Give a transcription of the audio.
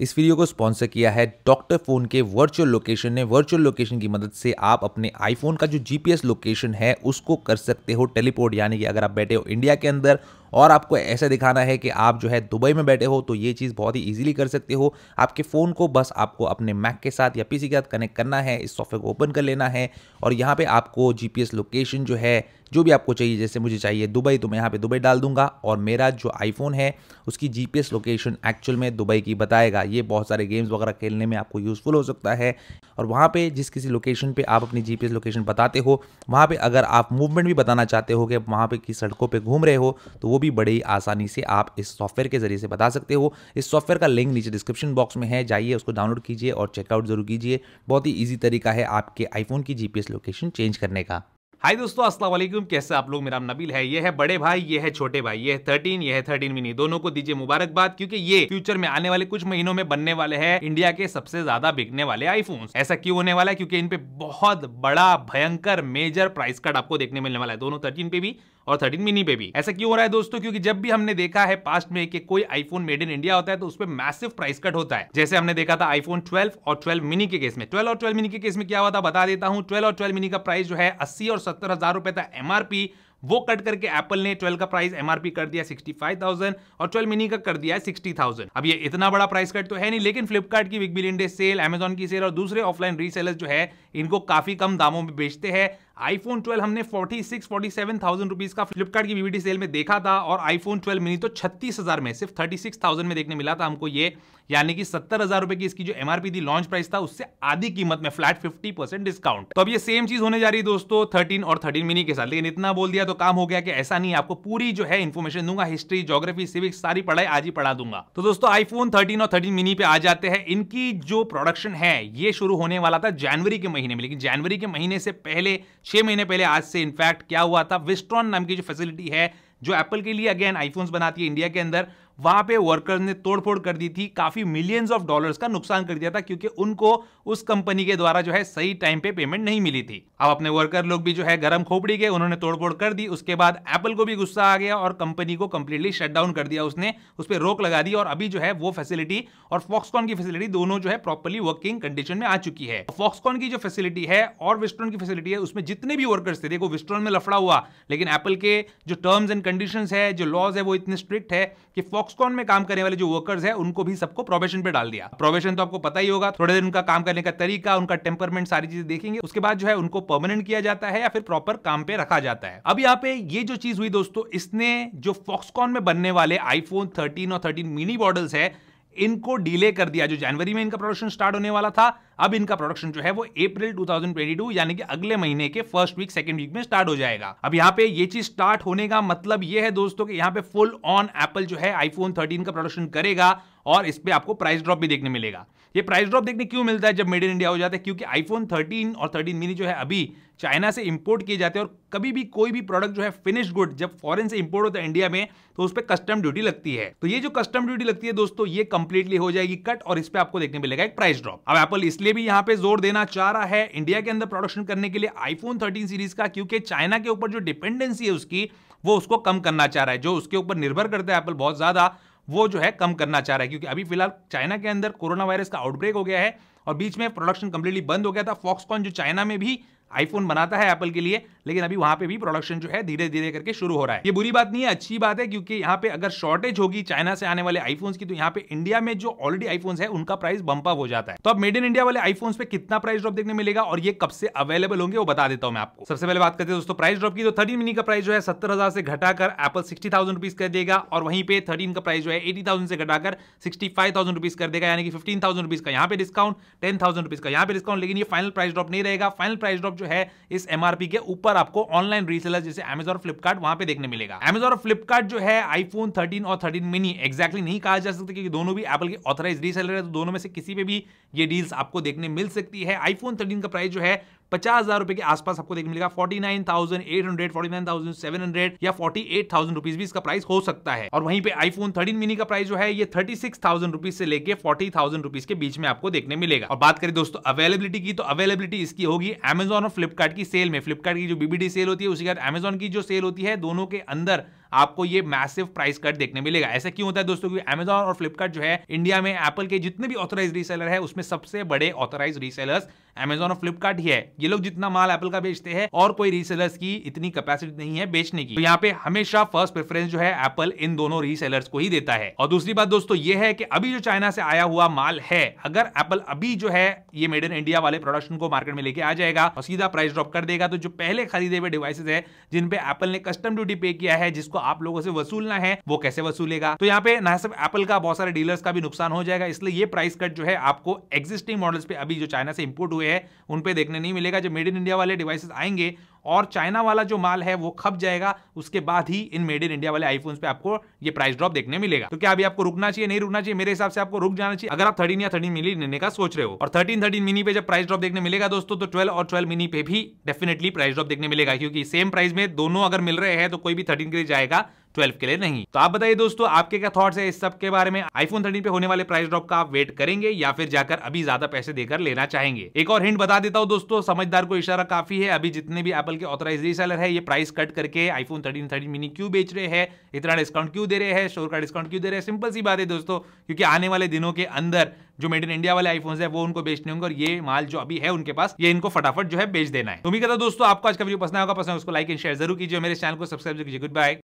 इस वीडियो को स्पॉन्सर किया है डॉक्टर फोन के वर्चुअल लोकेशन ने। वर्चुअल लोकेशन की मदद से आप अपने आईफोन का जो जीपीएस लोकेशन है उसको कर सकते हो टेलीपोर्ट, यानी कि अगर आप बैठे हो इंडिया के अंदर और आपको ऐसा दिखाना है कि आप जो है दुबई में बैठे हो, तो ये चीज़ बहुत ही इजीली कर सकते हो। आपके फ़ोन को बस आपको अपने मैक के साथ या पीसी के साथ कनेक्ट करना है, इस सॉफ्टवेयर को ओपन कर लेना है और यहाँ पे आपको जीपीएस लोकेशन जो है जो भी आपको चाहिए, जैसे मुझे चाहिए दुबई तो मैं यहाँ पे दुबई डाल दूंगा और मेरा जो आईफोन है उसकी जीपीएस लोकेशन एक्चुअल में दुबई की बताएगा। ये बहुत सारे गेम्स वगैरह खेलने में आपको यूज़फुल हो सकता है। और वहाँ पे जिस किसी लोकेशन पे आप अपनी जीपीएस लोकेशन बताते हो, वहाँ पे अगर आप मूवमेंट भी बताना चाहते हो कि वहाँ पे की सड़कों पे घूम रहे हो, तो वो भी बड़े ही आसानी से आप इस सॉफ्टवेयर के जरिए से बता सकते हो। इस सॉफ्टवेयर का लिंक नीचे डिस्क्रिप्शन बॉक्स में है, जाइए उसको डाउनलोड कीजिए और चेकआउट जरूर कीजिए। बहुत ही ईजी तरीका है आपके आईफोन की जीपीएस लोकेशन चेंज करने का। हाय दोस्तों, अस्सलाम वालेकुम। कैसे आप लोग? मेरा नाम नबील है। ये है बड़े भाई, ये है छोटे भाई, ये है 13, ये है 13 मिनी। दोनों को दीजिए मुबारकबाद, क्योंकि ये फ्यूचर में आने वाले कुछ महीनों में बनने वाले हैं इंडिया के सबसे ज्यादा बिकने वाले आईफोन्स। ऐसा क्यों होने वाला है? क्योंकि इन पे बहुत बड़ा भयंकर मेजर प्राइस कट आपको देखने मिलने वाला है, दोनों 13 पे भी और 13 मिनी पे भी। ऐसा क्यों हो रहा है दोस्तों? क्योंकि जब भी हमने देखा है पास्ट में कि कोई आईफोन मेड इन इंडिया होता है तो उस पर मैसिव प्राइस कट होता है। जैसे हमने देखा था आईफोन 12 और 12 मिनी के केस में। 12 और 12 मिनी के केस में क्या हुआ था बता देता हूं। 12 और 12 मिनी का प्राइस जो है 80 और 70 हजार रुपए था एमआरपी, वो कट करके एप्पल ने 12 का प्राइस एमआरपी कर दिया 65,000 और 12 मिनी का कर दिया है 60,000। अब ये इतना बड़ा प्राइस कट तो है नहीं, लेकिन फ्लिपकार्ट की big billion day sale, Amazon की सेल और दूसरे ऑफलाइन रीसेलर्स जो है इनको काफी कम दामों में बेचते हैं। आईफोन 12 हमने 46-47,000 रुपीज का फ्लिपकार्ट की बीबीडी सेल में देखा था और आईफोन 12 मिनी तो 36,000 में, सिर्फ 36,000 में देखने मिला था हमको ये, यानी कि 70,000 रुपए की इसकी जो एमआरपी थी, लॉन्च प्राइस था, उससे आधी कीमत में, फ्लैट 50% डिस्काउंट। तो अब ये सेम चीज होने जा रही है दोस्तों 13 और 13 मिनी के साथ। लेकिन इतना बोल दिया तो काम हो गया कि ऐसा नहीं, आपको पूरी जो है इन्फॉर्मेशन दूंगा, हिस्ट्री, ज्योग्राफी, सिविक्स, सारी पढ़ाई आज ही पढ़ा दूंगा। तो दोस्तों आईफोन 13 और 13 मिनी पे आ जाते हैं। इनकी जो प्रोडक्शन है ये शुरू होने वाला था जनवरी के महीने में, लेकिन जनवरी के महीने से पहले 6 महीने पहले आज से इनफैक्ट क्या हुआ था, विस्ट्रॉन नाम की जो फैसिलिटी है जो एप्पल के लिए अगेन आईफोन्स बनाती है इंडिया के अंदर, वहां पे वर्कर्स ने तोड़फोड़ कर दी थी, काफी मिलियंस ऑफ डॉलर्स का नुकसान कर दिया था, क्योंकि उनको उस कंपनी के द्वारा जो है सही टाइम पे पेमेंट नहीं मिली थी। अब अपने वर्कर लोग भी जो है गरम खोपड़ी गए, उन्होंने तोड़फोड़ कर दी। उसके बाद एप्पल को भी गुस्सा आ गया और कंपनी को कंप्लीटली शट डाउन कर दिया, उसने उस पर रोक लगा दी और अभी जो है वो फैसिलिटी और फॉक्सकॉन की फैसिलिटी दोनों जो है प्रॉपर्ली वर्किंग कंडीशन में आ चुकी है। फॉक्सकॉन की जो फैसिलिटी है और विस्ट्रॉन की फैसिलिटी है, उसमें जितने भी वर्कर्स थे, देखो विस्ट्रॉन में लफड़ा हुआ, लेकिन एप्पल के जो टर्म्स एंड कंडीशंस है, जो लॉज है, वो इतने स्ट्रिक्ट है कि फॉक्सकॉन में काम करने वाले जो वर्कर्स है उनको भी सबको प्रोबेशन पे डाल दिया। प्रोबेशन तो आपको पता ही होगा, थोड़े दिन उनका काम करने का तरीका, उनका टेम्परमेंट, सारी चीजें देखेंगे, उसके बाद जो है उनको परमानेंट किया जाता है या फिर प्रॉपर काम पे रखा जाता है। अब यहाँ पे ये जो चीज हुई दोस्तों, इसने जो फॉक्सकॉन में बनने वाले आईफोन 13 और 13 मिनी मॉडल्स है इनको डिले कर दिया। जो जनवरी में इनका प्रोडक्शन स्टार्ट होने वाला था, अब इनका प्रोडक्शन जो है वो अप्रैल 2022 यानी कि अगले महीने के फर्स्ट वीक, सेकंड वीक में स्टार्ट हो जाएगा। अब यहाँ पे ये चीज स्टार्ट होने का मतलब ये है दोस्तों कि यहाँ पे फुल ऑन एप्पल जो है आईफोन 13 का प्रोडक्शन करेगा और इस पे आपको प्राइस ड्रॉप भी देखने मिलेगा। ये प्राइस ड्रॉप देखने क्यों मिलता है जब मेड इन इंडिया हो जाता है? क्योंकि आईफोन 13 और 13 मिनी जो है अभी चाइना से इंपोर्ट किए जाते हैं और कभी भी कोई भी प्रोडक्ट जो है फिनिश्ड गुड जब फॉरेन से इंपोर्ट होता है इंडिया में, तो उस पर कस्टम ड्यूटी लगती है। तो ये जो कस्टम ड्यूटी लगती है दोस्तों, ये कंप्लीटली हो जाएगी कट और इस पे आपको देखने मिलेगा एक प्राइस ड्रॉप। अब एप्पल इसलिए भी यहाँ पे जोर देना चाह रहा है इंडिया के अंदर प्रोडक्शन करने के लिए आईफोन 13 सीरीज का, क्योंकि चाइना के ऊपर जो डिपेंडेंसी है उसकी, वो उसको कम करना चाह रहा है। जो उसके ऊपर निर्भर करता है एप्पल बहुत ज्यादा, वो जो है कम करना चाह रहा है, क्योंकि अभी फिलहाल चाइना के अंदर कोरोना वायरस का आउटब्रेक हो गया है और बीच में प्रोडक्शन कंप्लीटली बंद हो गया था। फॉक्सकॉन जो चाइना में भी आईफोन बनाता है एप्पल के लिए, लेकिन अभी वहां पे भी प्रोडक्शन जो है धीरे धीरे करके शुरू हो रहा है। ये बुरी बात नहीं है, अच्छी बात है, क्योंकि यहाँ पे अगर शॉर्टेज होगी चाइना से आने वाले आईफोन्स की, तो यहाँ पे इंडिया में जो ऑलरेडी आईफोन्स है उनका प्राइस बंप अप हो जाता है। तो अब मेड इन इंडिया वाले आईफोन्स पे कितना प्राइस ड्रॉप देखने मिलेगा और ये कब से अवेलेबल होंगे वो बता देता हूं मैं आपको। सबसे पहले बात करते हैं दोस्तों प्राइस ड्रॉप की। तो 13 मिनी का प्राइस जो है 70,000 से घटाकर एप्पल 60,000 रुपीज कर देगा और वहीं पे 13 का प्राइस जो है 80,000 से घटाकर 65,000 रुपीज कर देगा, यानी कि 15,000 रुपीज का यहाँ पे डिस्काउंट, 10,000 रुपीज का यहाँ पे डिस्काउंट। लेकिन ये फाइनल प्राइस ड्रॉप नहीं रहेगा। फाइनल प्राइस ड्रॉप जो है इस एमआरपी के ऊपर आपको ऑनलाइन रीसेलर जैसे Amazon और फ्लिपकार्ट वहां पे देखने मिलेगा। Amazon और फ्लिपकार्ट जो है आईफोन 13 और 13 मिनी एग्जैक्टली नहीं कहा जा सकता, क्योंकि दोनों भी एप्पल के ऑथराइज्ड रीसेलर है, तो दोनों में से किसी पे भी ये डील्स आपको देखने मिल सकती है। आईफोन 13 का प्राइस जो है 50,000 रुपए के आसपास आपको देखने मिलेगा, 49,800, 49,700 या 48,000 रुपीज भी इसका प्राइस हो सकता है। और वहीं पे आईफोन 13 मिनी का प्राइस जो है ये 36,000 रुपीज से लेके 40,000 रुपीज के बीच में आपको देखने मिलेगा। और बात करें दोस्तों अवेलेबिलिटी की, तो अवेलेबिलिटी इसकी होगी Amazon और फ्लिपकार्ट की सेल में। फ्लिपकार्ट की जो बीबीडी सेल होती है, उसके बाद Amazon की जो सेल होती है, दोनों के अंदर आपको ये मैसिव प्राइस कट देखने मिलेगा। ऐसा क्यों होता है दोस्तों? क्योंकि Amazon और Flipkart जो है इंडिया में एप्पल के जितने भी ऑथराइज्ड रीसेलर है उसमें सबसे बड़े ऑथराइज्ड रीसेलर्स Amazon और Flipkart ही है। ये लोग जितना माल एप्पल का बेचते हैं और कोई रीसेलर्स की इतनी कैपेसिटी नहीं है बेचने की, तो यहाँ पे हमेशा फर्स्ट प्रेफरेंस जो है एप्पल इन दोनों रीसेलर्स को ही देता है। और दूसरी बात दोस्तों ये है कि अभी जो चाइना से आया हुआ माल है, अगर एप्पल अभी जो है ये मेड इन इंडिया वाले प्रोडक्शन को मार्केट में लेके आ जाएगा और सीधा प्राइस ड्रॉप कर देगा, तो जो पहले खरीदे हुए डिवाइसेस है जिन पे एप्पल ने कस्टम ड्यूटी पे किया है, जिसको आप लोगों से वसूलना है, वो कैसे वसूलेगा? तो यहाँ पे ना सिर्फ एप्पल का, बहुत सारे डीलर्स का भी नुकसान हो जाएगा। इसलिए ये प्राइस कट जो है आपको एग्जिस्टिंग मॉडल्स पे अभी जो चाइना से इंपोर्ट हुए हैं उन पे देखने नहीं मिलेगा। जब मेड इन इंडिया वाले डिवाइसेस आएंगे और चाइना वाला जो माल है वो खप जाएगा, उसके बाद ही इन मेड इन इंडिया वाले आईफोन्स पे आपको ये प्राइस ड्रॉप देखने मिलेगा। तो क्या अभी आपको रुकना चाहिए? नहीं रुकना चाहिए। मेरे हिसाब से आपको रुक जाना चाहिए अगर आप 13 या 13 मिनी लेने का सोच रहे हो। और 13 मिनी पे जब प्राइस ड्रॉप देखने मिलेगा दोस्तों, तो 12 और 12 मिनी पे भी डेफिनेटली प्राइस ड्रॉप देखने मिलेगा, क्योंकि सेम प्राइस में दोनों अगर मिल रहे हैं तो कोई भी 13 के लिए जाएगा, 12 के लिए नहीं। तो आप बताइए दोस्तों, आपके क्या थॉट्स है इस सब के बारे में? आईफोन 13 पे होने वाले प्राइस ड्रॉप का आप वेट करेंगे या फिर जाकर अभी ज्यादा पैसे देकर लेना चाहेंगे? एक और हिंट बता देता हूं दोस्तों, समझदार को इशारा काफी है। अभी जितने भी एप्पल के ऑथराइज्ड रीसेलर है ये प्राइस कट करके आईफोन 13 मिनी क्यों बेच रहे हैं, इतना डिस्काउंट क्यों दे रहे हैं, स्टोर का डिस्काउंट क्यों दे रहे हैं? सिंपल सी बात है दोस्तों, क्योंकि आने वाले दिनों के अंदर जो मेड इन इंडिया वाले आईफोन्स है वो उनको बेचने होंगे और ये माल जो अभी है उनके पास, ये इनको फटाफट जो है बेच देना है। तो उम्मीद करता हूं दोस्तों आपको आज का वीडियो पसंद आएगा। पसंद है उसको लाइक एंड शेयर जरूर कीजिए, मेरे चैनल को सब्सक्राइब कीजिए। Good bye.